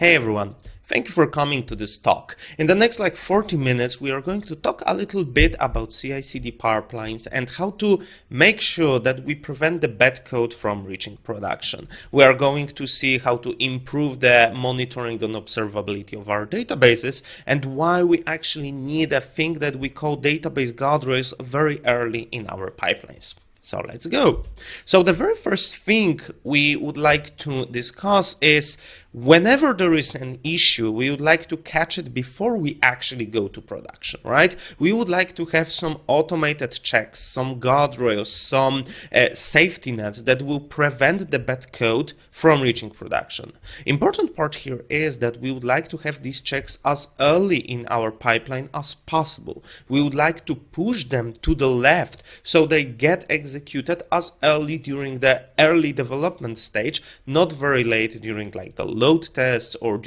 Hey everyone, thank you for coming to this talk. In the next 40 minutes, we are going to talk a little bit about CI/CD pipelines and how to make sure that we prevent the bad code from reaching production. We are going to see how to improve the monitoring and observability of our databases and why we actually need a thing that we call database guardrails very early in our pipelines. So let's go. So the very first thing we would like to discuss is whenever there is an issue, we would like to catch it before we actually go to production, right? We would like to have some automated checks, some guardrails, some safety nets that will prevent the bad code from reaching production. Important part here is that we would like to have these checks as early in our pipeline as possible. We would like to push them to the left so they get executed as early during the early development stage, not very late during the load tests or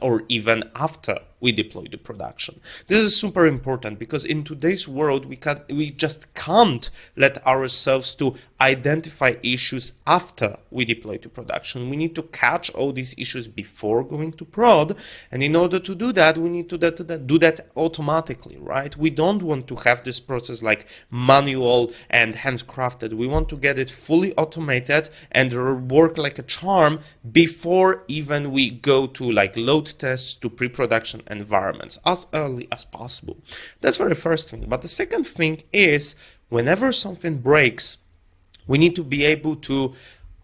or even after we deploy to production. This is super important because in today's world we just can't let ourselves to identify issues after we deploy to production. We need to catch all these issues before going to prod, and in order to do that, we need to do that automatically, right? We don't want to have this process like manual and handcrafted. We want to get it fully automated and work like a charm before even we go to load tests to pre-production environments as early as possible. That's the very first thing. But the second thing is whenever something breaks, we need to be able to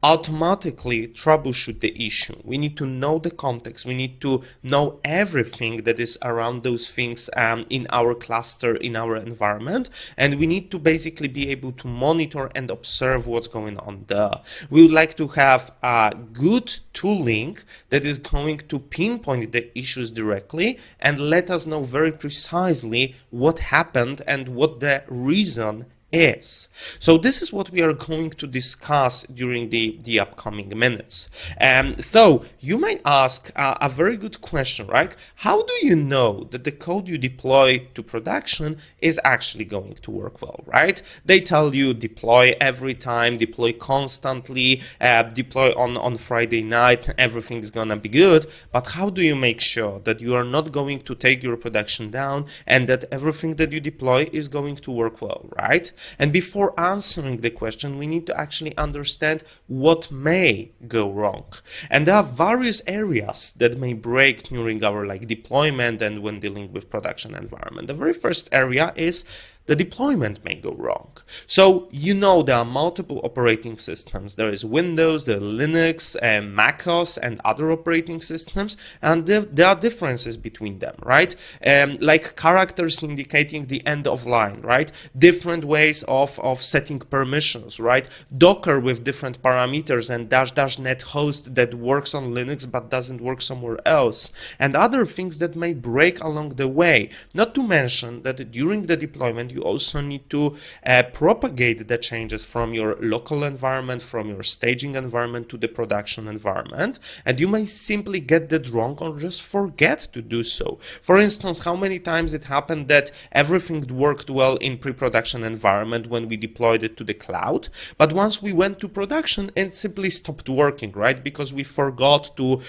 automatically troubleshoot the issue. We need to know the context. We need to know everything that is around those things in our cluster, in our environment, and we need to basically be able to monitor and observe what's going on there. We would like to have a good tooling that is going to pinpoint the issues directly and let us know very precisely what happened and what the reason is. So this is what we are going to discuss during the upcoming minutes. So you might ask a very good question, right? How do you know that the code you deploy to production is actually going to work well, right? They tell you deploy every time, deploy constantly, deploy on Friday night, everything's gonna be good. But how do you make sure that you are not going to take your production down and that everything that you deploy is going to work well, right? And before answering the question, we need to actually understand what may go wrong. And there are various areas that may break during our deployment and when dealing with production environment. The very first area is the deployment may go wrong. So there are multiple operating systems. There is Windows, there are Linux, and macOS, and other operating systems, and there are differences between them, right? Like characters indicating the end of line, right? Different ways of setting permissions, right? Docker with different parameters and --net host that works on Linux but doesn't work somewhere else, and other things that may break along the way. Not to mention that during the deployment, you also need to propagate the changes from your local environment, from your staging environment to the production environment, and you may simply get that wrong or just forget to do so. For instance, how many times it happened that everything worked well in pre-production environment when we deployed it to the cloud, but once we went to production, it simply stopped working, right? Because we forgot to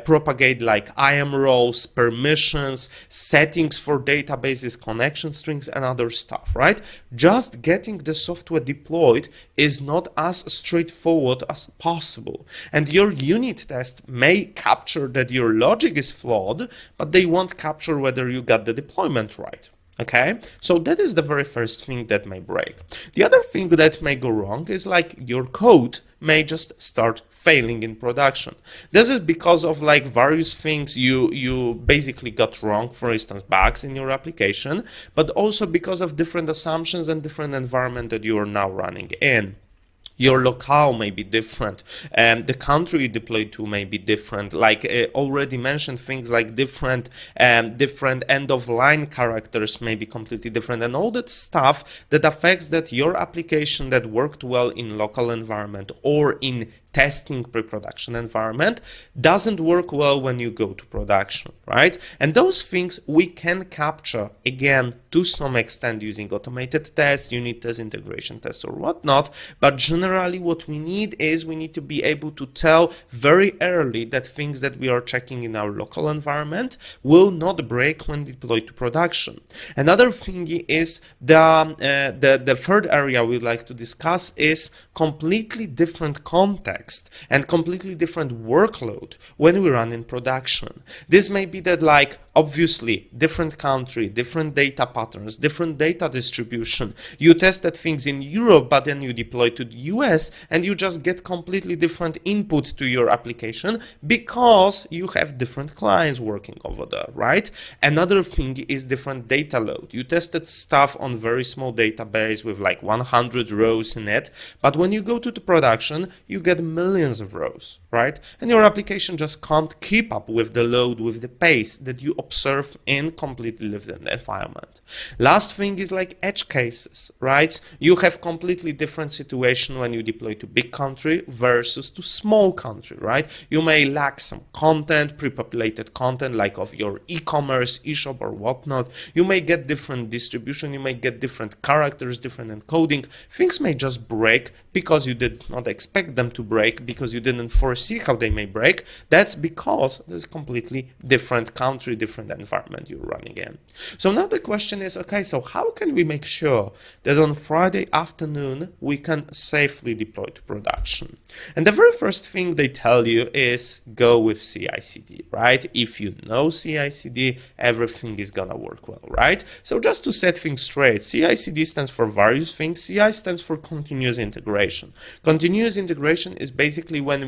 propagate IAM roles, permissions, settings for databases, connection strings, and other stuff. Right? Just getting the software deployed is not as straightforward as possible. And your unit test may capture that your logic is flawed, but they won't capture whether you got the deployment right. Okay, so that is the very first thing that may break. The other thing that may go wrong is your code may just start failing in production. This is because of various things you basically got wrong, for instance, bugs in your application, but also because of different assumptions and different environment that you are now running in. Your locale may be different, and the country you deploy to may be different. Already mentioned, things like different end-of-line characters may be completely different, and all that stuff that affects that your application that worked well in local environment or in testing pre-production environment doesn't work well when you go to production, right? And those things we can capture again to some extent using automated tests, unit tests, integration tests, or whatnot. But generally what we need is we need to be able to tell very early that things that we are checking in our local environment will not break when deployed to production. Another thing is the third area we'd like to discuss is completely different context and completely different workload when we run in production. This may be that, like, obviously different country, different data patterns, different data distribution. You tested things in Europe, but then you deploy to the US and you just get completely different input to your application because you have different clients working over there, right? Another thing is different data load. You tested stuff on very small database with like 100 rows in it, but when you go to the production, you get millions of rows, right? And your application just can't keep up with the load, with the pace that you observe in completely different environment. Last thing is like edge cases, right? You have completely different situation when you deploy to big country versus to small country, right? You may lack some content, pre-populated content like of your e-commerce, e-shop or whatnot. You may get different distribution, you may get different characters, different encoding. Things may just break because you did not expect them to break, because you didn't foresee how they may break. That's because there's completely different country, different environment you're running in. So now the question is, okay, so how can we make sure that on Friday afternoon we can safely deploy to production? And the very first thing they tell you is go with CI/CD, right? If you know CI/CD, everything is gonna work well, right? So just to set things straight, CI/CD stands for various things. CI stands for continuous integration. Continuous integration is basically when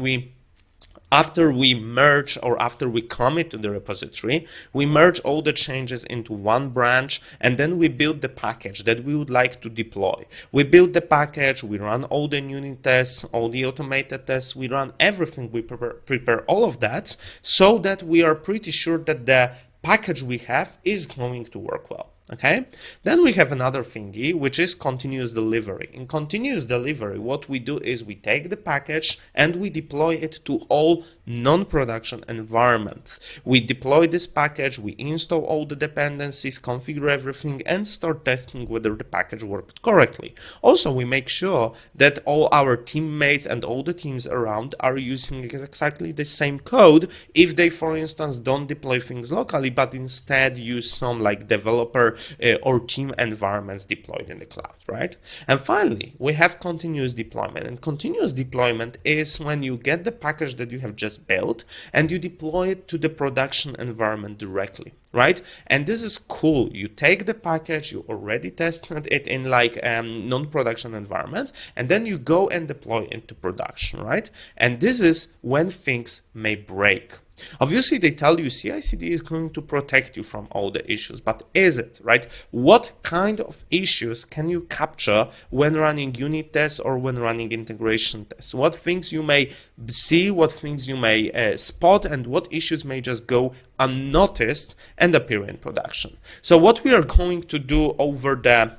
after we merge or after we commit to the repository, we merge all the changes into one branch and then we build the package that we would like to deploy. We build the package, we run all the unit tests, all the automated tests, we run everything, we prepare all of that so that we are pretty sure that the package we have is going to work well. Okay, then we have another thingy, which is continuous delivery. In continuous delivery, what we do is we take the package and we deploy it to all non-production environments. We deploy this package, we install all the dependencies, configure everything, and start testing whether the package worked correctly. Also, we make sure that all our teammates and all the teams around are using exactly the same code if they, for instance, don't deploy things locally, but instead use some like developer or team environments deployed in the cloud, right? And finally, we have continuous deployment. And continuous deployment is when you get the package that you have just built and you deploy it to the production environment directly, right? And this is cool. You take the package, you already tested it in like non-production environments, and then you go and deploy into production, right? And this is when things may break. Obviously, they tell you CI/CD is going to protect you from all the issues, but is it, right? What kind of issues can you capture when running unit tests or when running integration tests? What things you may see, what things you may spot, and what issues may just go unnoticed and appear in production? So what we are going to do over the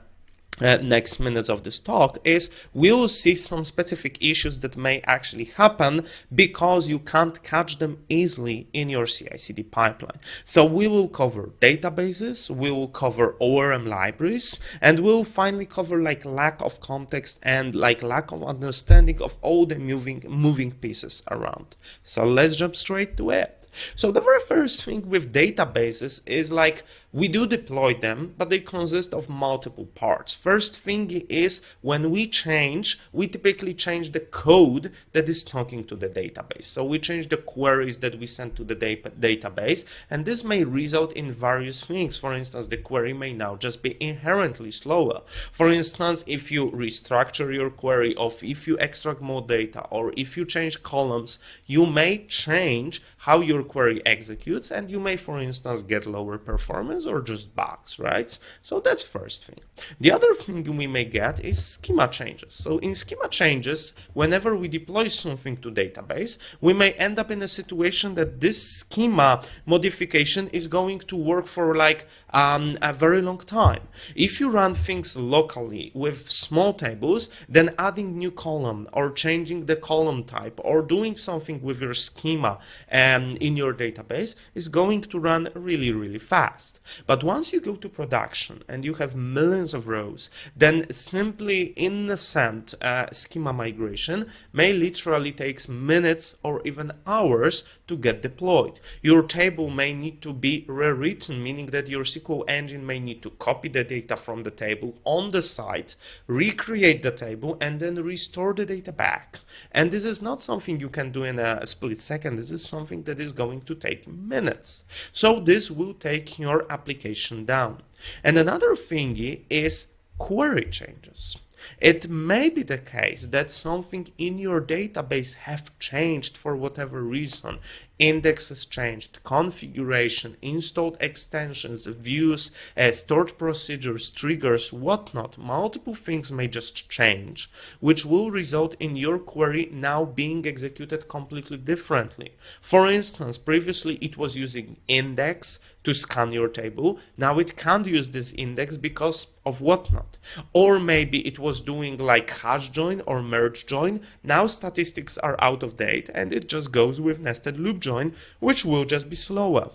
next minutes of this talk is we will see some specific issues that may actually happen because you can't catch them easily in your CI/CD pipeline. So we will cover databases, we will cover ORM libraries, and we'll finally cover like lack of context and like lack of understanding of all the moving pieces around. So let's jump straight to it. So the very first thing with databases is like we do deploy them, but they consist of multiple parts. First thing is when we change, we typically change the code that is talking to the database. So we change the queries that we send to the database, and this may result in various things. For instance, the query may now just be inherently slower. For instance, if you restructure your query, or if you extract more data, or if you change columns, you may change how your query executes, and you may, for instance, get lower performance changes or just bugs, right? So that's first thing. The other thing we may get is schema changes. So in schema changes, whenever we deploy something to database, we may end up in a situation that this schema modification is going to work for like a very long time. If you run things locally with small tables, then adding new column or changing the column type or doing something with your schema in your database is going to run really, really fast. But once you go to production and you have millions of rows, then simply innocent schema migration may literally take minutes or even hours to get deployed. Your table may need to be rewritten, meaning that your SQL engine may need to copy the data from the table on the site, recreate the table, and then restore the data back. And this is not something you can do in a split second. This is something that is going to take minutes. So this will take your application down. And another thing is query changes. It may be the case that something in your database have changed for whatever reason. Indexes changed, configuration, installed extensions, views, stored procedures, triggers, whatnot. Multiple things may just change, which will result in your query now being executed completely differently. For instance, previously it was using index to scan your table. Now it can't use this index because of whatnot. Or maybe it was doing like hash join or merge join. Now statistics are out of date and it just goes with nested loop join, which will just be slower.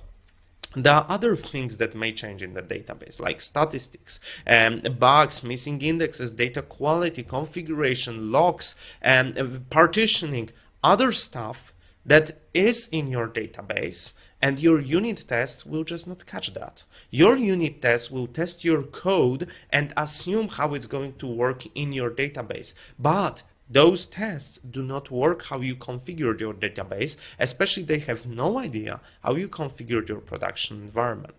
There are other things that may change in the database, like statistics, bugs, missing indexes, data quality, configuration, logs, partitioning, other stuff that is in your database, and your unit tests will just not catch that. Your unit tests will test your code and assume how it's going to work in your database. But those tests do not work how you configured your database, especially they have no idea how you configured your production environment.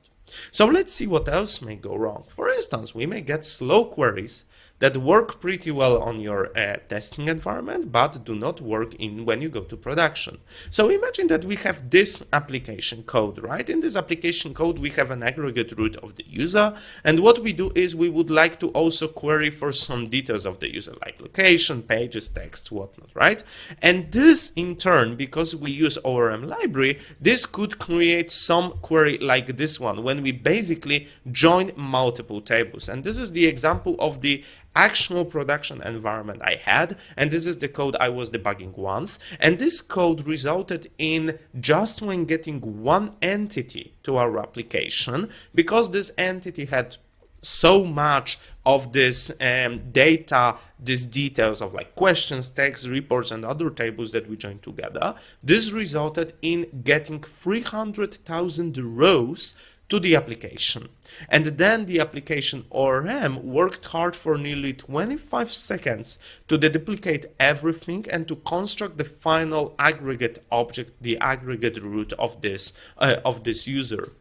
So let's see what else may go wrong. For instance, we may get slow queries that work pretty well on your testing environment, but do not work when you go to production. So imagine that we have this application code, right? In this application code, we have an aggregate root of the user. And what we do is we would like to also query for some details of the user, like location, pages, text, whatnot, right? And this in turn, because we use ORM library, this could create some query like this one, when we basically join multiple tables. And this is the example of the actual production environment I had, and this is the code I was debugging once, and this code resulted in just when getting one entity to our application, because this entity had so much of this data, these details of like questions, text, reports, and other tables that we joined together, this resulted in getting 300,000 rows to the application. And then the application ORM worked hard for nearly 25 seconds to deduplicate everything and to construct the final aggregate object, the aggregate root of this user.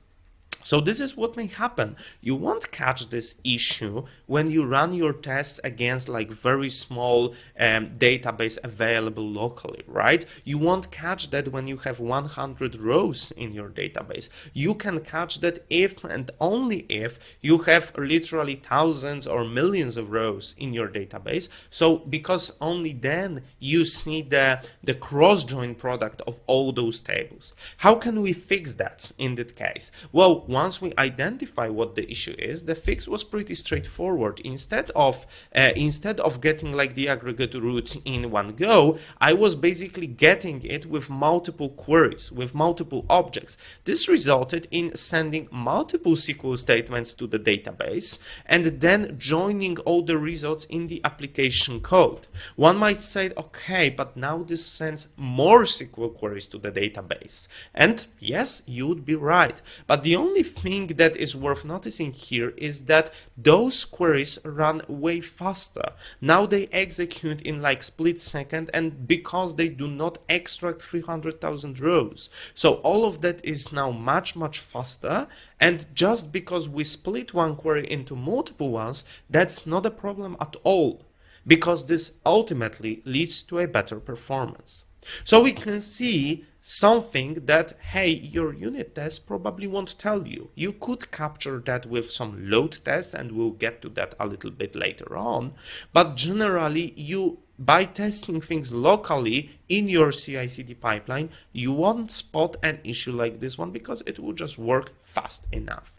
So this is what may happen. You won't catch this issue when you run your tests against like very small database available locally, right? You won't catch that when you have 100 rows in your database. You can catch that if and only if you have literally thousands or millions of rows in your database. So because only then you see the cross-join product of all those tables. How can we fix that in that case? Well, once we identify what the issue is, the fix was pretty straightforward. Instead of getting like the aggregate root in one go, I was basically getting it with multiple queries, with multiple objects. This resulted in sending multiple SQL statements to the database and then joining all the results in the application code. One might say, okay, but now this sends more SQL queries to the database. And yes, you would be right. But the only thing that is worth noticing here is that those queries run way faster. Now they execute in like split second, and because they do not extract 300,000 rows. So all of that is now much faster. And just because we split one query into multiple ones, that's not a problem at all, because this ultimately leads to a better performance. So we can see something that, hey, your unit test probably won't tell you. You could capture that with some load tests, and we'll get to that a little bit later on. But generally, by testing things locally in your CI/CD pipeline, you won't spot an issue like this one because it will just work fast enough.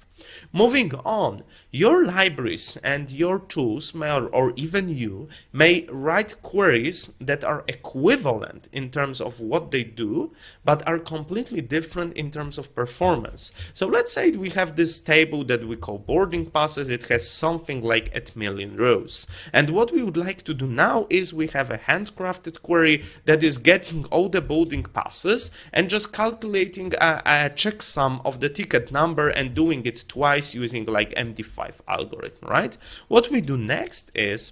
Moving on, your libraries and your tools or even you may write queries that are equivalent in terms of what they do, but are completely different in terms of performance. So let's say we have this table that we call boarding passes. It has something like 8 million rows. And what we would like to do now is we have a handcrafted query that is getting all the boarding passes and just calculating a checksum of the ticket number and doing it twice using like MD5 algorithm, right? What we do next is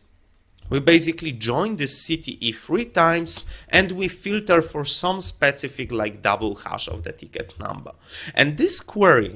we basically join this CTE 3 times and we filter for some specific like double hash of the ticket number. And this query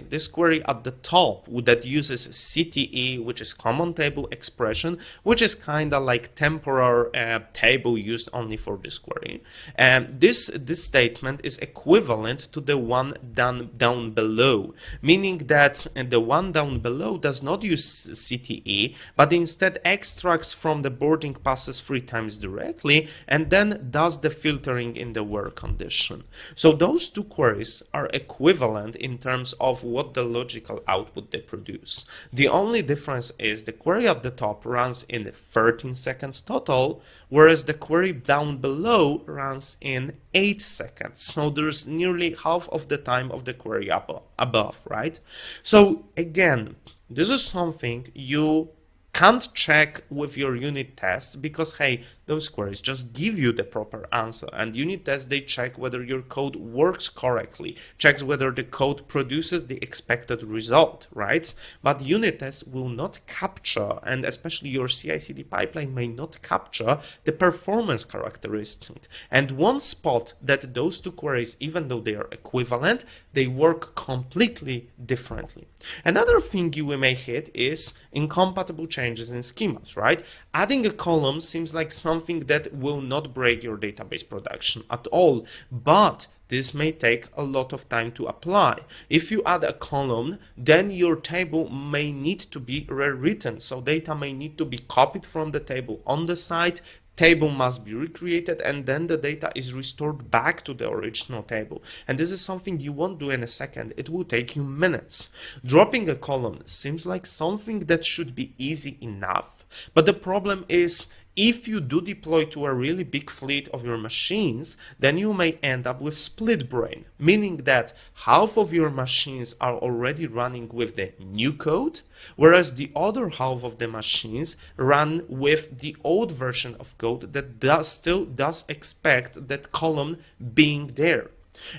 at the top that uses CTE, which is common table expression, which is kind of like temporary table used only for this query. And this statement is equivalent to the one down below, meaning that the one down below does not use CTE, but instead extracts from the boarding passes 3 times directly and then does the filtering in the where condition. So those two queries are equivalent in terms of what the logical output they produce. The only difference is the query at the top runs in 13 seconds total, whereas the query down below runs in 8 seconds. So there's nearly half of the time of the query above, right? So again, this is something you can't check with your unit tests because, hey, those queries just give you the proper answer, and unit tests, they check whether your code works correctly, checks whether the code produces the expected result, right? But unit tests will not capture, and especially your CI/CD pipeline may not capture the performance characteristic, and won't spot that those two queries, even though they are equivalent, they work completely differently. Another thing you may hit is incompatible changes in schemas, right? Adding a column seems like something that will not break your database production at all, but this may take a lot of time to apply. If you add a column, then your table may need to be rewritten. So data may need to be copied from the table on the site, table must be recreated, and then the data is restored back to the original table. And this is something you won't do in a second. It will take you minutes. Dropping a column seems like something that should be easy enough. But the problem is, if you do deploy to a really big fleet of your machines, then you may end up with split brain, meaning that half of your machines are already running with the new code, whereas the other half of the machines run with the old version of code that still does expect that column being there.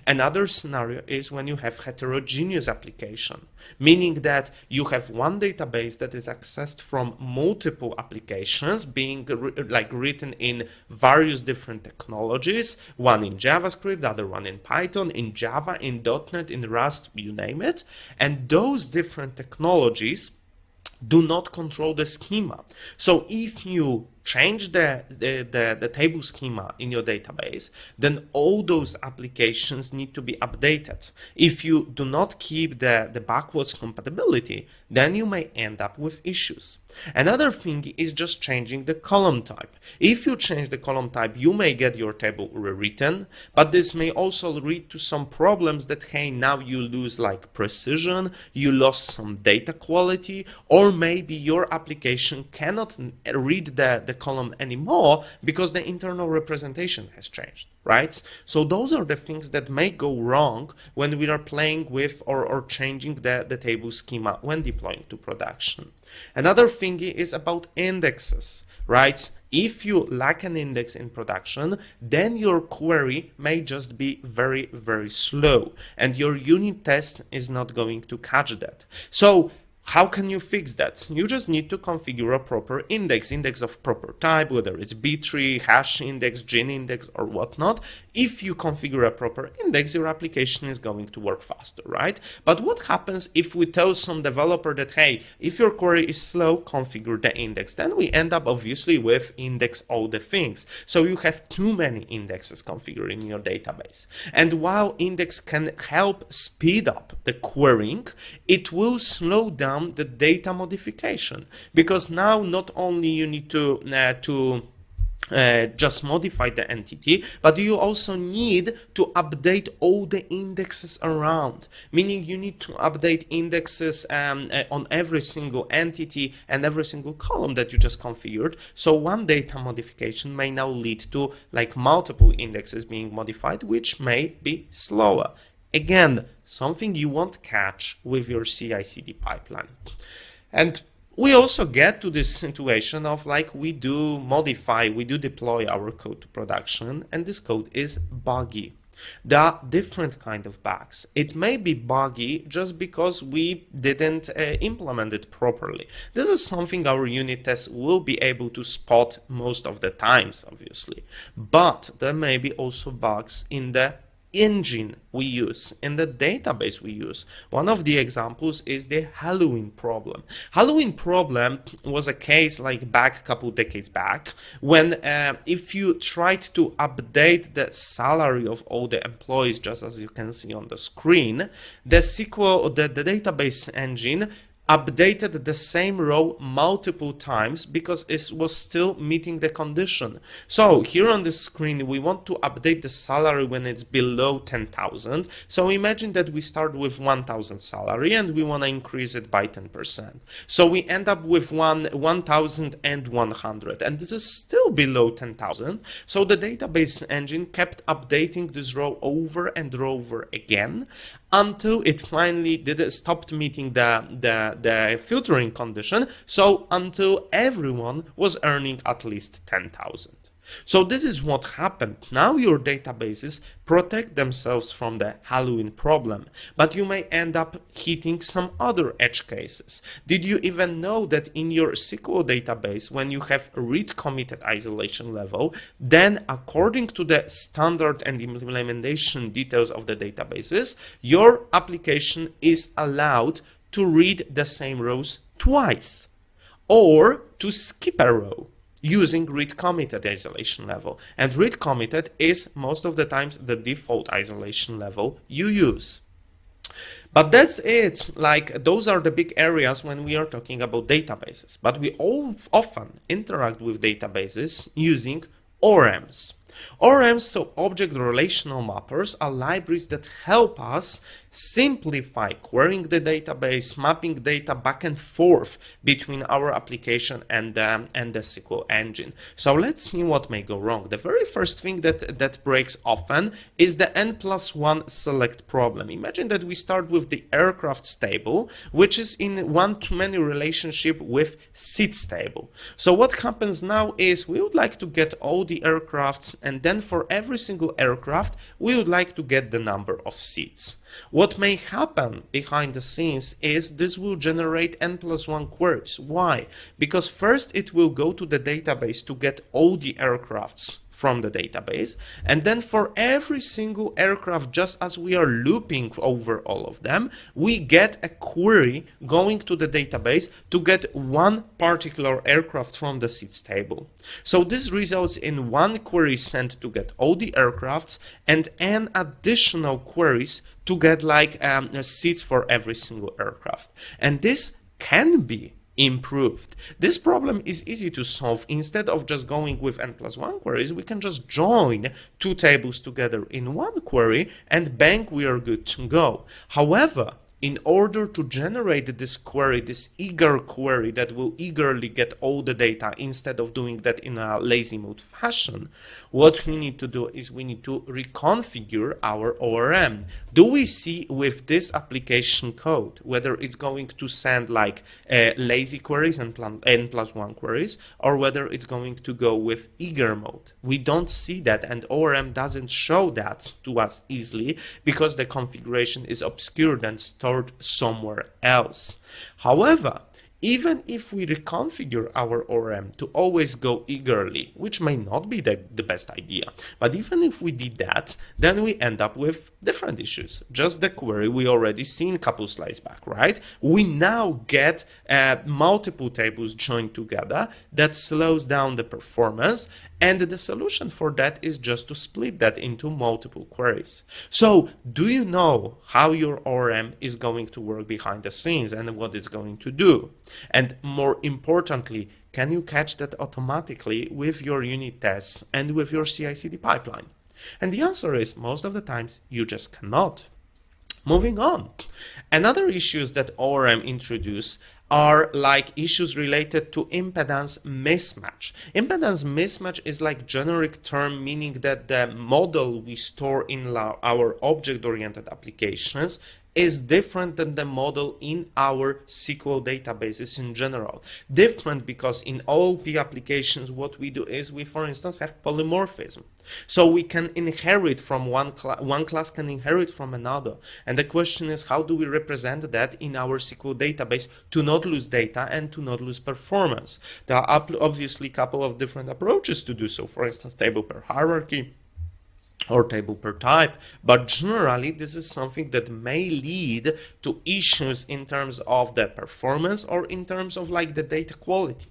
Another scenario is when you have heterogeneous application, meaning that you have one database that is accessed from multiple applications being written in various different technologies, one in JavaScript, the other one in Python, in Java, in .NET, in Rust, you name it. And those different technologies do not control the schema. So if you change the table schema in your database, then all those applications need to be updated. If you do not keep the backwards compatibility, then you may end up with issues. Another thing is just changing the column type. If you change the column type, you may get your table rewritten, but this may also lead to some problems that, hey, now you lose like precision, you lost some data quality, or maybe your application cannot read the column anymore because the internal representation has changed, right? So those are the things that may go wrong when we are playing with or changing the table schema when deploying to production. Another thing is about indexes, right? If you lack an index in production, then your query may just be very, very slow, and your unit test is not going to catch that. So How can you fix that? You just need to configure a proper index of proper type, whether it's B-tree, hash index, gin index, or whatnot. If you configure a proper index, your application is going to work faster, right? But what happens if we tell some developer that, hey, if your query is slow, configure the index? Then we end up obviously with index all the things. So you have too many indexes configured in your database. And while index can help speed up the querying, it will slow down the data modification, because now not only you need to just modify the entity, but you also need to update all the indexes around, meaning you need to update indexes on every single entity and every single column that you just configured. So one data modification may now lead to like multiple indexes being modified, which may be slower. Again, something you won't catch with your CI/CD pipeline. And we also get to this situation of like we do deploy our code to production, and this code is buggy. There are different kind of bugs. It may be buggy just because we didn't implement it properly. This is something our unit tests will be able to spot most of the times, obviously. But there may be also bugs in the engine we use, in the database we use. One of the examples is the Halloween problem. Halloween problem was a case like a couple decades back when if you tried to update the salary of all the employees, just as you can see on the screen, the SQL, the database engine updated the same row multiple times because it was still meeting the condition. So here on the screen, we want to update the salary when it's below 10,000. So imagine that we start with 1,000 salary and we want to increase it by 10%. So we end up with 1,100, and this is still below 10,000. So the database engine kept updating this row over and over again until it finally stopped meeting the filtering condition, so until everyone was earning at least 10,000. So this is what happened. Now your databases protect themselves from the Halloween problem, but you may end up hitting some other edge cases. Did you even know that in your SQL database, when you have read committed isolation level, then according to the standard and implementation details of the databases, your application is allowed to read the same rows twice or to skip a row using read committed isolation level. And read committed is most of the times the default isolation level you use. But that's it. Like, those are the big areas when we are talking about databases. But we all often interact with databases using ORMs. ORMs, so object relational mappers, are libraries that help us simplify querying the database, mapping data back and forth between our application and the SQL engine. So let's see what may go wrong. The very first thing that breaks often is the n+1 select problem. Imagine that we start with the aircrafts table, which is in one-to-many relationship with seats table. So what happens now is we would like to get all the aircrafts, and then for every single aircraft, we would like to get the number of seats. What may happen behind the scenes is this will generate n+1 queries. Why? Because first it will go to the database to get all the aircrafts from the database, and then for every single aircraft, just as we are looping over all of them, we get a query going to the database to get one particular aircraft from the seats table. So this results in one query sent to get all the aircrafts and an additional queries to get like seats for every single aircraft. And this can be improved. This problem is easy to solve. Instead of just going with n+1 queries, we can just join two tables together in one query, and bang, we are good to go. However, in order to generate this query, this eager query that will eagerly get all the data instead of doing that in a lazy mode fashion, what we need to do is we need to reconfigure our ORM. Do we see with this application code whether it's going to send like lazy queries and n+1 queries, or whether it's going to go with eager mode? We don't see that, and ORM doesn't show that to us easily because the configuration is obscured and stored stored somewhere else. However, even if we reconfigure our ORM to always go eagerly, which may not be the best idea, but even if we did that, then we end up with different issues. Just the query we already seen a couple slides back, right? We now get multiple tables joined together that slows down the performance, and the solution for that is just to split that into multiple queries. So do you know how your ORM is going to work behind the scenes and what it's going to do? And more importantly, can you catch that automatically with your unit tests and with your CI/CD pipeline? And the answer is most of the times you just cannot. Moving on. Another issues that ORM introduce are like issues related to impedance mismatch. Impedance mismatch is like generic term meaning that the model we store in our object-oriented applications is different than the model in our SQL databases in general. Different because in OOP applications, what we do is we, for instance, have polymorphism. So we can inherit from one class can inherit from another. And the question is, how do we represent that in our SQL database to not lose data and to not lose performance? There are obviously a couple of different approaches to do so. For instance, table per hierarchy, or table per type, but generally this is something that may lead to issues in terms of the performance or in terms of like the data quality.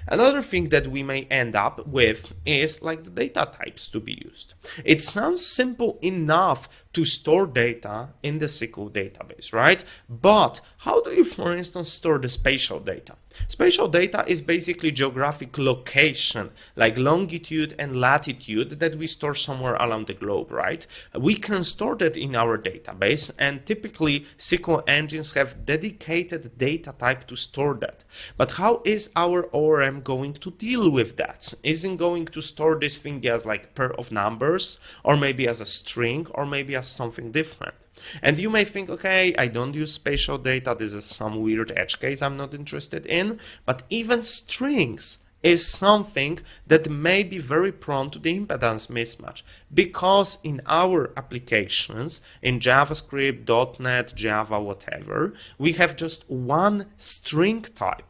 Another thing that we may end up with is like the data types to be used. It sounds simple enough to store data in the SQL database, right? But how do you, for instance, store the spatial data? Spatial data is basically geographic location, like longitude and latitude that we store somewhere around the globe, right? We can store that in our database, and typically SQL engines have dedicated data type to store that. But how is our ORM going to deal with that? Isn't going to store this thing as like pair of numbers, or maybe as a string, or maybe as something different? And you may think, okay, I don't use spatial data, this is some weird edge case I'm not interested in, but even strings is something that may be very prone to the impedance mismatch, because in our applications, in JavaScript, .NET, Java, whatever, we have just one string type.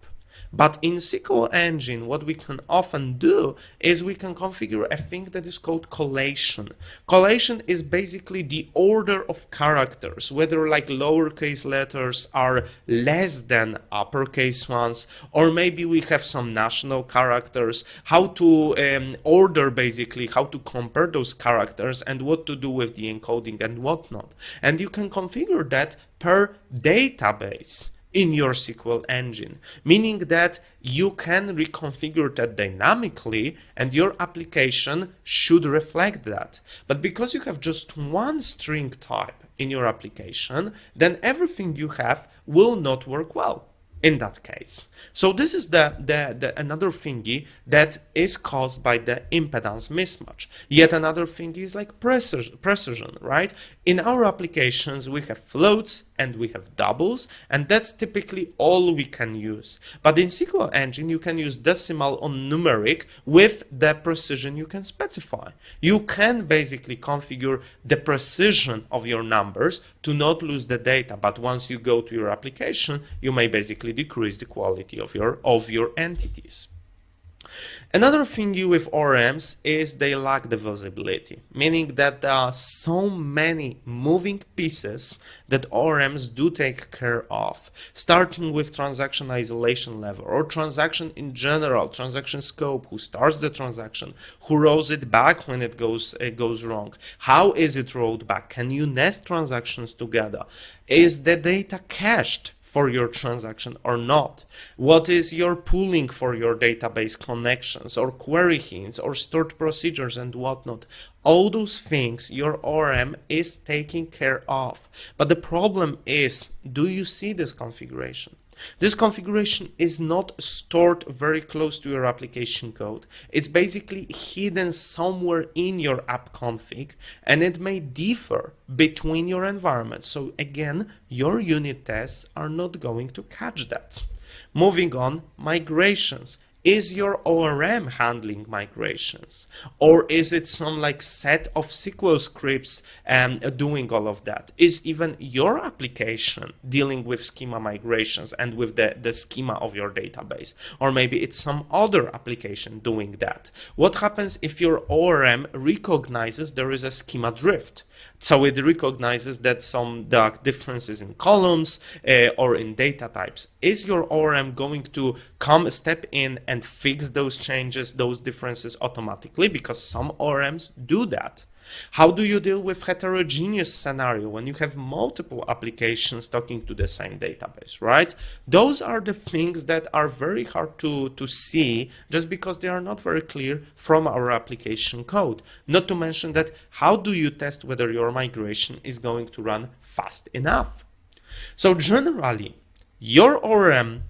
But in SQL engine, what we can often do is we can configure a thing that is called collation. Collation is basically the order of characters, whether like lowercase letters are less than uppercase ones, or maybe we have some national characters, how to order basically, how to compare those characters and what to do with the encoding and whatnot. And you can configure that per database in your SQL engine, meaning that you can reconfigure that dynamically and your application should reflect that. But because you have just one string type in your application, then everything you have will not work well in that case. So this is the another thingy that is caused by the impedance mismatch. Yet another thing is like precision, right? In our applications, we have floats and we have doubles, and that's typically all we can use. But in SQL engine, you can use decimal or numeric with the precision you can specify. You can basically configure the precision of your numbers to not lose the data, but once you go to your application, you may basically decrease the quality of your entities. Another thing with ORMs is they lack the visibility, meaning that there are so many moving pieces that ORMs do take care of, starting with transaction isolation level or transaction in general, transaction scope, who starts the transaction, who rolls it back when it goes wrong, how is it rolled back, can you nest transactions together, is the data cached for your transaction or not? What is your pooling for your database connections or query hints or stored procedures and whatnot? All those things your ORM is taking care of. But the problem is, do you see this configuration? This configuration is not stored very close to your application code. It's basically hidden somewhere in your app config, and it may differ between your environments. So again, your unit tests are not going to catch that. Moving on, migrations. Is your ORM handling migrations? Or is it some like set of SQL scripts doing all of that? Is even your application dealing with schema migrations and with the schema of your database? Or maybe it's some other application doing that. What happens if your ORM recognizes there is a schema drift? So it recognizes that there are differences in columns or in data types. Is your ORM going to step in and fix those changes, those differences automatically? Because some ORMs do that. How do you deal with heterogeneous scenario when you have multiple applications talking to the same database, right? Those are the things that are very hard to see just because they are not very clear from our application code. Not to mention that how do you test whether your migration is going to run fast enough? So generally, your ORM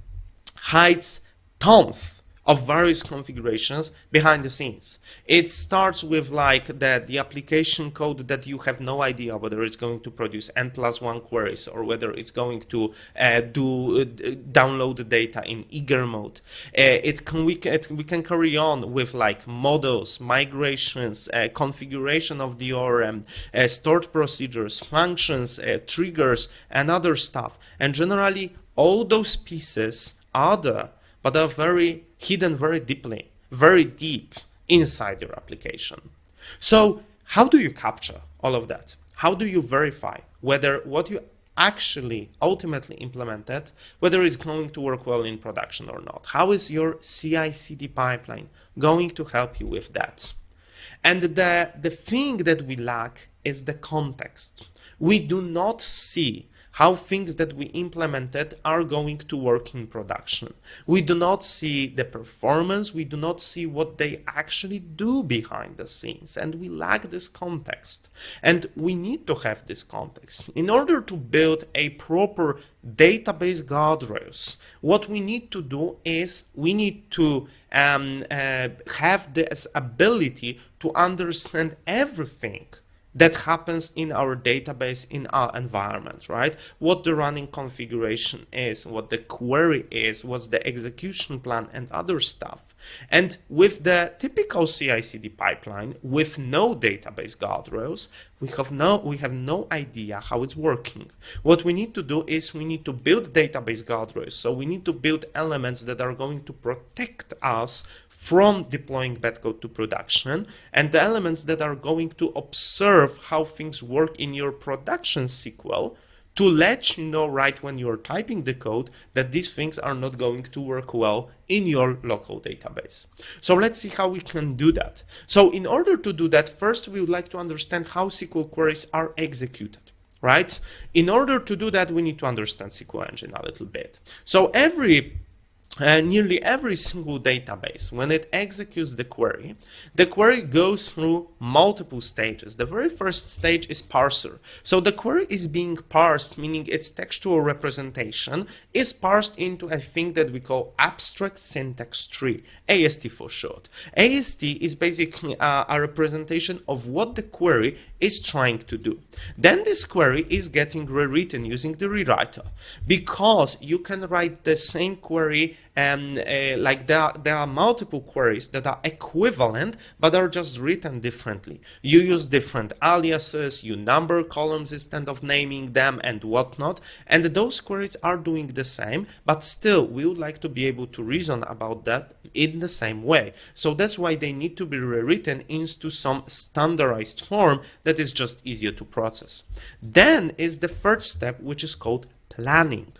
hides tons of various configurations behind the scenes. It starts with like the application code that you have no idea whether it's going to produce n+1 queries or whether it's going to download the data in eager mode. We can carry on with like models, migrations, configuration of the ORM, stored procedures, functions, triggers, and other stuff. And generally, all those pieces are there, but are very hidden very deeply, very deep inside your application. So how do you capture all of that? How do you verify whether what you actually ultimately implemented, whether it's going to work well in production or not? How is your CI/CD pipeline going to help you with that? And the thing that we lack is the context. We do not see how things that we implemented are going to work in production. We do not see the performance, we do not see what they actually do behind the scenes, and we lack this context. And we need to have this context. In order to build a proper database guardrails, what we need to do is we need to have this ability to understand everything that happens in our database, in our environment, right? What the running configuration is, what the query is, what's the execution plan, and other stuff. And with the typical CI/CD pipeline, with no database guardrails, we have no idea how it's working. What we need to do is we need to build database guardrails. So we need to build elements that are going to protect us from deploying bad code to production, and the elements that are going to observe how things work in your production SQL to let you know right when you're typing the code that these things are not going to work well in your local database. So let's see how we can do that. So in order to do that, first we would like to understand how SQL queries are executed, right? In order to do that, we need to understand SQL Engine a little bit. So nearly every single database, when it executes the query goes through multiple stages. The very first stage is parser. So the query is being parsed, meaning its textual representation is parsed into a thing that we call abstract syntax tree, AST for short. AST is basically a representation of what the query is trying to do. Then this query is getting rewritten using the rewriter, because you can write the same query like there are multiple queries that are equivalent but are just written differently. You use different aliases, you number columns instead of naming them and whatnot, and those queries are doing the same, but still we would like to be able to reason about that in the same way. So that's why they need to be rewritten into some standardized form that is just easier to process. Then is the third step, which is called planning.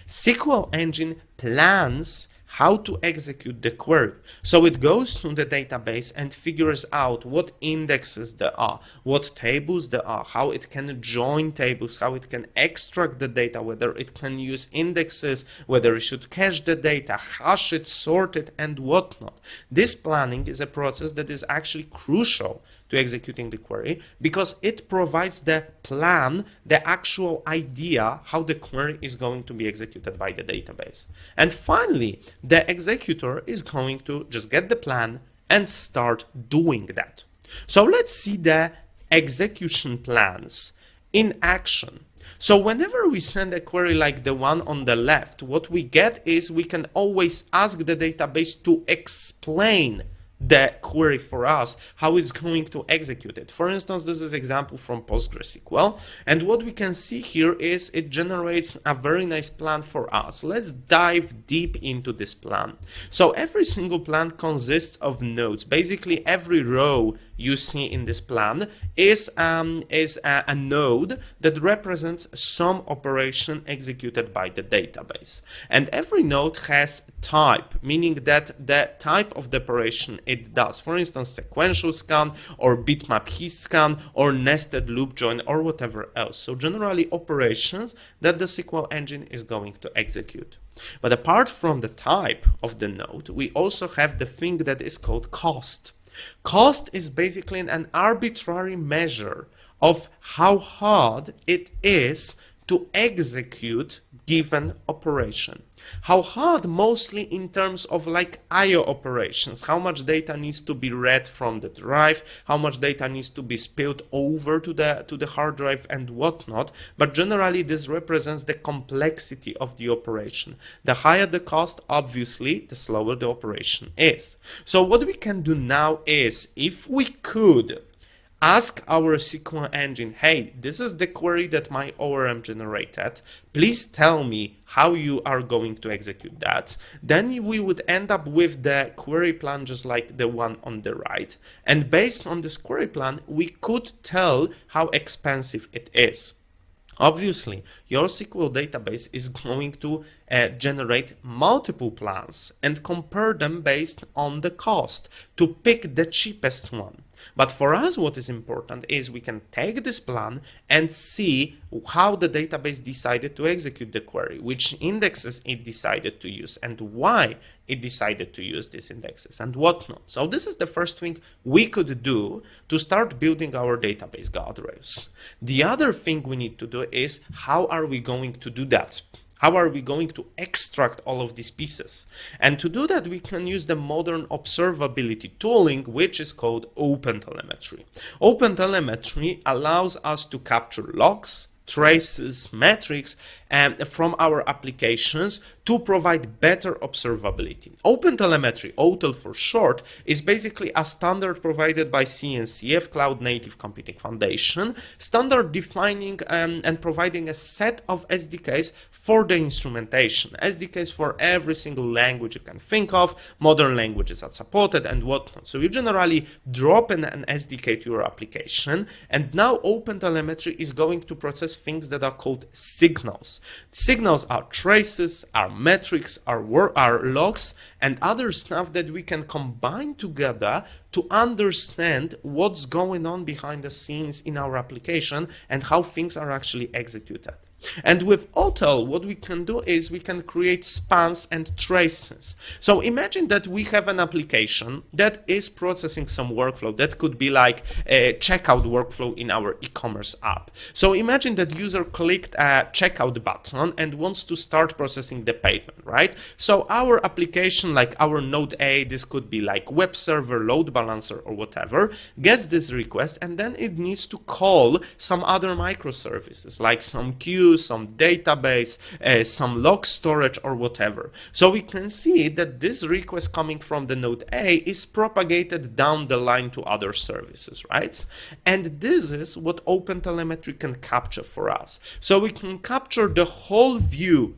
SQL Engine plans how to execute the query. So it goes through the database and figures out what indexes there are, what tables there are, how it can join tables, how it can extract the data, whether it can use indexes, whether it should cache the data, hash it, sort it, and whatnot. This planning is a process that is actually crucial to executing the query, because it provides the plan, the actual idea how the query is going to be executed by the database. And finally, the executor is going to just get the plan and start doing that. So let's see the execution plans in action. So whenever we send a query like the one on the left, what we get is we can always ask the database to explain the query for us, how it's going to execute it. For instance, this is an example from PostgreSQL, and what we can see here is it generates a very nice plan for us. Let's dive deep into this plan. So every single plan consists of nodes. Basically, every row you see in this plan is a node that represents some operation executed by the database. And every node has type, meaning that the type of the operation it does. For instance, sequential scan or bitmap heap scan or nested loop join or whatever else. So generally operations that the SQL engine is going to execute. But apart from the type of the node, we also have the thing that is called cost. Cost is basically an arbitrary measure of how hard it is to execute given operation. How hard mostly in terms of like I/O operations, how much data needs to be read from the drive, how much data needs to be spilled over to the hard drive and whatnot, but generally this represents the complexity of the operation. The higher the cost, obviously, the slower the operation is. So what we can do now is, if we could ask our SQL engine, hey, this is the query that my ORM generated. Please tell me how you are going to execute that. Then we would end up with the query plan just like the one on the right. And based on this query plan, we could tell how expensive it is. Obviously, your SQL database is going to generate multiple plans and compare them based on the cost to pick the cheapest one. But for us, what is important is we can take this plan and see how the database decided to execute the query, which indexes it decided to use, and why it decided to use these indexes and whatnot. So this is the first thing we could do to start building our database guardrails. The other thing we need to do is, how are we going to do that? How are we going to extract all of these pieces? And to do that, we can use the modern observability tooling, which is called OpenTelemetry. OpenTelemetry allows us to capture logs, traces, metrics from our applications to provide better observability. OpenTelemetry, otel for short, is basically a standard provided by CNCF, Cloud Native Computing Foundation, standard defining and providing a set of SDKs for the instrumentation. SDKs for every single language you can think of, modern languages are supported and whatnot. So you generally drop in an SDK to your application, and now OpenTelemetry is going to process things that are called signals. Signals are traces, are metrics, are logs, and other stuff that we can combine together to understand what's going on behind the scenes in our application and how things are actually executed. And with otel, what we can do is we can create spans and traces. So imagine that we have an application that is processing some workflow that could be like a checkout workflow in our e-commerce app. So imagine that user clicked a checkout button and wants to start processing the payment, right? So our application, like our node A, this could be like web server, load balancer, or whatever, gets this request, and then it needs to call some other microservices like some queue, some database, some log storage, or whatever. So we can see that this request coming from the node A is propagated down the line to other services, right? And this is what OpenTelemetry can capture for us. So we can capture the whole view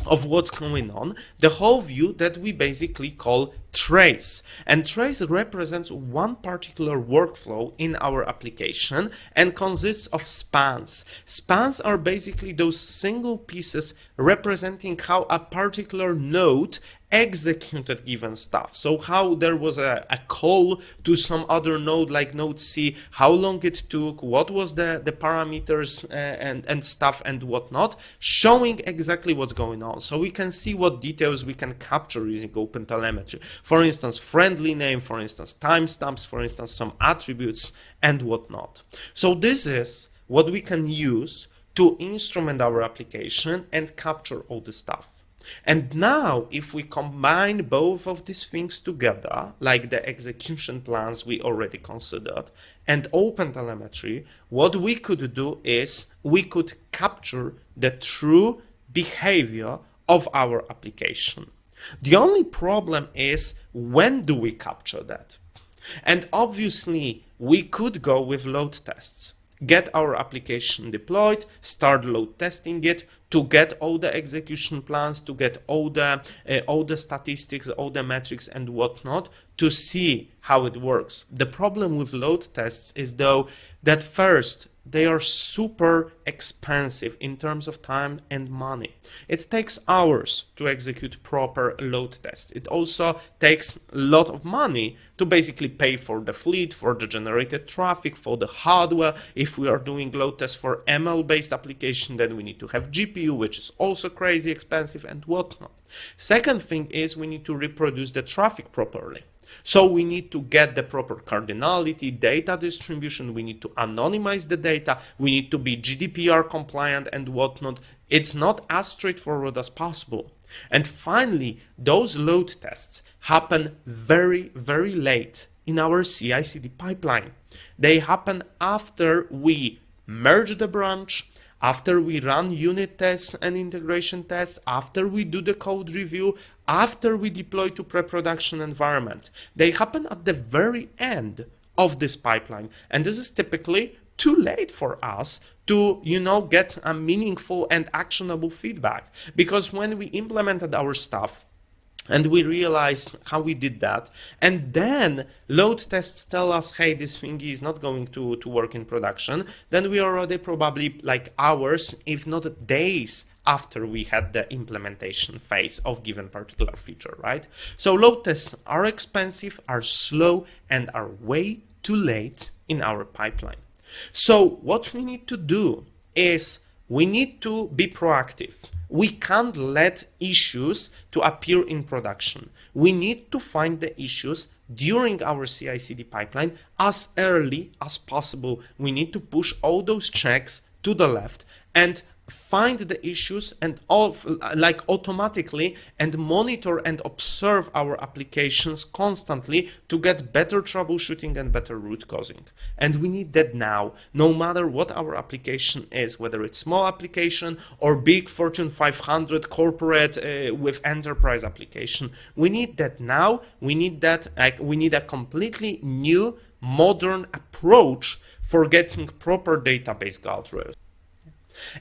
of what's going on, the whole view that we basically call trace. And trace represents one particular workflow in our application and consists of spans. Spans are basically those single pieces representing how a particular node executed given stuff. So how there was a call to some other node like node C, how long it took, what was the parameters and stuff and whatnot, showing exactly what's going on. So we can see what details we can capture using OpenTelemetry. For instance, friendly name, for instance, timestamps, for instance, some attributes and whatnot. So this is what we can use to instrument our application and capture all the stuff. And now, if we combine both of these things together, like the execution plans we already considered, and OpenTelemetry, what we could do is we could capture the true behavior of our application. The only problem is, when do we capture that? And obviously, we could go with load tests. Get our application deployed, start load testing it, to get all the execution plans, to get all the statistics, all the metrics and whatnot, to see how it works. The problem with load tests is, though, that first, they are super expensive in terms of time and money. It takes hours to execute proper load tests. It also takes a lot of money to basically pay for the fleet, for the generated traffic, for the hardware. If we are doing load tests for ML-based application, then we need to have GPU, which is also crazy expensive and whatnot. Second thing is, we need to reproduce the traffic properly. So we need to get the proper cardinality, data distribution, we need to anonymize the data, we need to be GDPR compliant and whatnot. It's not as straightforward as possible. And finally, those load tests happen very, very late in our CI/CD pipeline. They happen after we merge the branch, after we run unit tests and integration tests, after we do the code review, after we deploy to pre-production environment. They happen at the very end of this pipeline. And this is typically too late for us to, get a meaningful and actionable feedback. Because when we implemented our stuff, and we realized how we did that, and then load tests tell us, hey, this thingy is not going to work in production, then we are already probably like hours, if not days, after we had the implementation phase of given particular feature, right? So load tests are expensive, are slow, and are way too late in our pipeline. So what we need to do is we need to be proactive. We can't let issues to appear in production. We need to find the issues during our CI/CD pipeline as early as possible. We need to push all those checks to the left and find the issues and automatically and monitor and observe our applications constantly to get better troubleshooting and better root causing. And we need that now, no matter what our application is, whether it's small application or big Fortune 500 corporate with enterprise application. We need that now. We need that. We need a completely new, modern approach for getting proper database guardrails.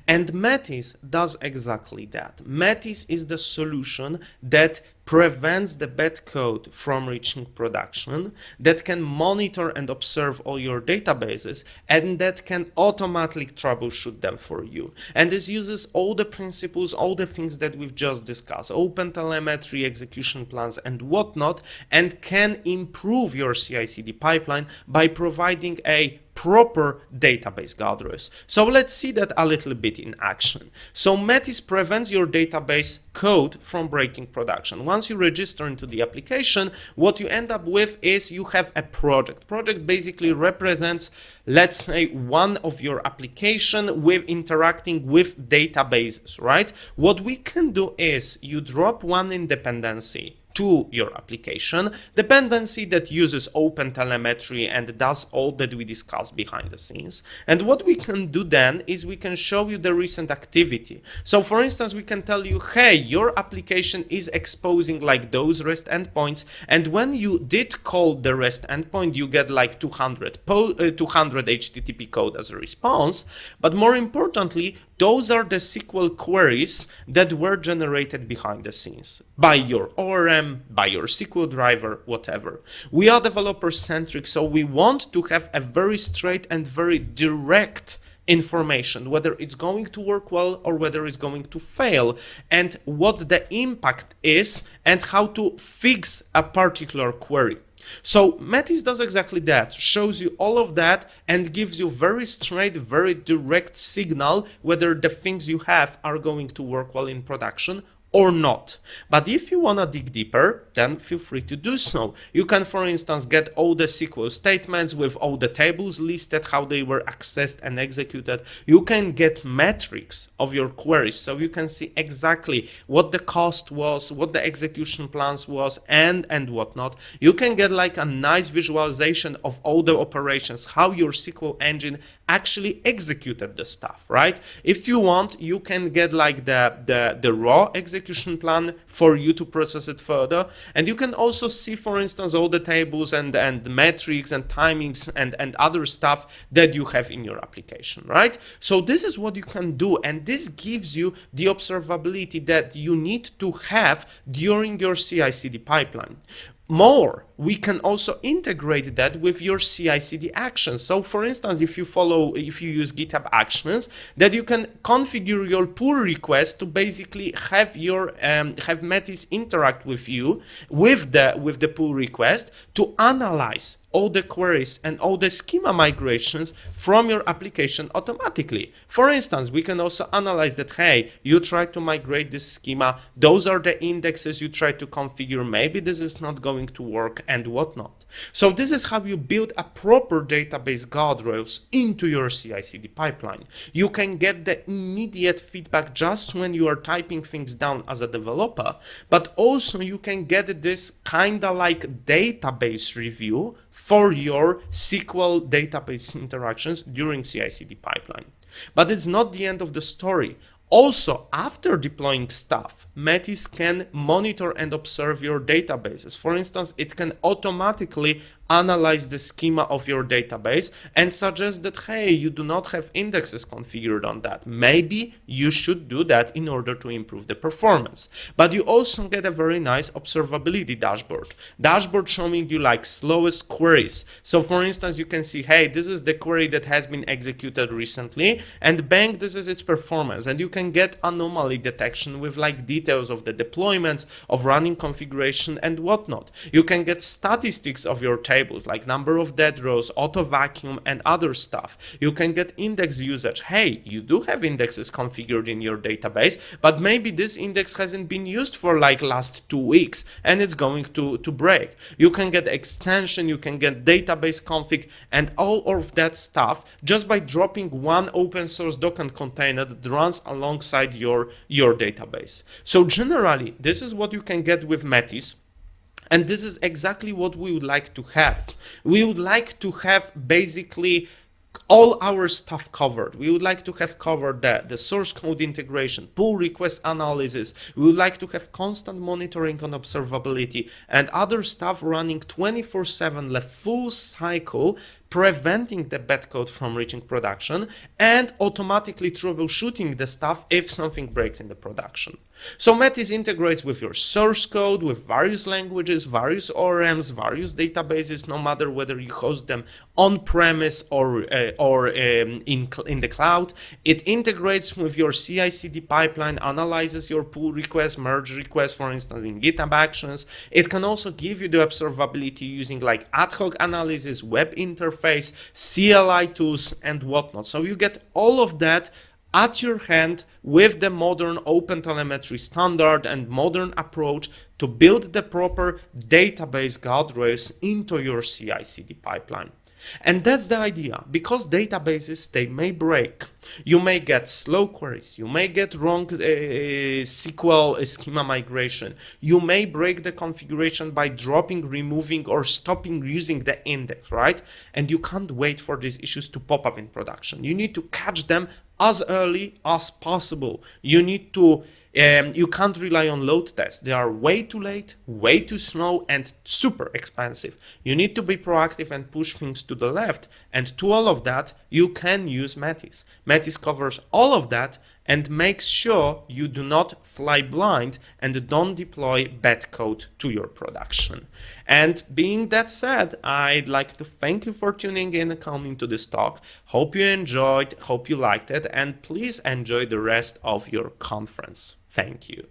And Metis does exactly that. Metis is the solution that prevents the bad code from reaching production, that can monitor and observe all your databases, and that can automatically troubleshoot them for you. And this uses all the principles, all the things that we've just discussed, OpenTelemetry, execution plans, and whatnot, and can improve your CI/CD pipeline by providing a proper database guardrails. So let's see that a little bit in action. So Metis prevents your database code from breaking production. Once you register into the application, what you end up with is you have a project. Project basically represents, let's say, one of your application with interacting with databases, right? What we can do is you drop one dependency to your application, dependency that uses OpenTelemetry and does all that we discussed behind the scenes. And what we can do then is we can show you the recent activity. So for instance, we can tell you, hey, your application is exposing like those REST endpoints, and when you did call the REST endpoint, you get like 200 HTTP code as a response. But more importantly, those are the SQL queries that were generated behind the scenes by your ORM, by your SQL driver, whatever. We are developer-centric, so we want to have a very straight and very direct information, whether it's going to work well or whether it's going to fail, and what the impact is and how to fix a particular query. So Metis does exactly that, shows you all of that and gives you very straight, very direct signal whether the things you have are going to work well in production or not. But if you want to dig deeper, then feel free to do so. You can, for instance, get all the SQL statements with all the tables listed, how they were accessed and executed. You can get metrics of your queries, so you can see exactly what the cost was, what the execution plans was, and whatnot. You can get like a nice visualization of all the operations, how your SQL engine actually executed the stuff, right? If you want, you can get like the raw execution plan for you to process it further, and you can also see, for instance, all the tables and the metrics and timings and other stuff that you have in your application, right? So this is what you can do, and this gives you the observability that you need to have during your CI/CD pipeline. More, we can also integrate that with your CI/CD actions. So for instance, if you use GitHub Actions, that you can configure your pull request to basically have your have Metis interact with you with the pull request to analyze all the queries and all the schema migrations from your application automatically. For instance, we can also analyze that, hey, you try to migrate this schema, those are the indexes you try to configure, maybe this is not going to work and whatnot. So this is how you build a proper database guardrails into your CI/CD pipeline. You can get the immediate feedback just when you are typing things down as a developer, but also you can get this kind of like database review for your SQL database interactions during CI/CD pipeline. But it's not the end of the story. Also, after deploying stuff, Metis can monitor and observe your databases. For instance, it can automatically analyze the schema of your database and suggest that, hey, you do not have indexes configured on that. Maybe you should do that in order to improve the performance. But you also get a very nice observability dashboard showing you like slowest queries. So for instance, you can see, hey, this is the query that has been executed recently, and bang, this is its performance. And you can get anomaly detection with like details of the deployments, of running configuration and whatnot. You can get statistics of your tables, like number of dead rows, auto vacuum, and other stuff. You can get index usage. Hey, you do have indexes configured in your database, but maybe this index hasn't been used for like last 2 weeks and it's going to break. You can get extension, you can get database config, and all of that stuff just by dropping one open source Docker container that runs alongside your database. So generally, this is what you can get with Metis. And this is exactly what we would like to have. We would like to have basically all our stuff covered. We would like to have covered the source code integration, pull request analysis. We would like to have constant monitoring on observability and other stuff running 24/7, the full cycle, preventing the bad code from reaching production and automatically troubleshooting the stuff if something breaks in the production. So Metis integrates with your source code, with various languages, various ORMs, various databases, no matter whether you host them on-premise or in the cloud. It integrates with your CI/CD pipeline, analyzes your pull requests, merge requests, for instance, in GitHub Actions. It can also give you the observability using like ad hoc analysis, web interface, CLI tools, and whatnot. So you get all of that at your hand with the modern OpenTelemetry standard and modern approach to build the proper database guardrails into your CI/CD pipeline. And that's the idea, because databases, they may break. You may get slow queries, you may get wrong SQL schema migration, you may break the configuration by dropping, removing, or stopping using the index, right? And you can't wait for these issues to pop up in production. You need to catch them as early as possible. You need to you can't rely on load tests. They are way too late, way too slow, and super expensive. You need to be proactive and push things to the left. And to all of that, you can use Metis. Metis covers all of that and makes sure you do not fly blind and don't deploy bad code to your production. And being that said, I'd like to thank you for tuning in and coming to this talk. Hope you enjoyed, hope you liked it, and please enjoy the rest of your conference. Thank you.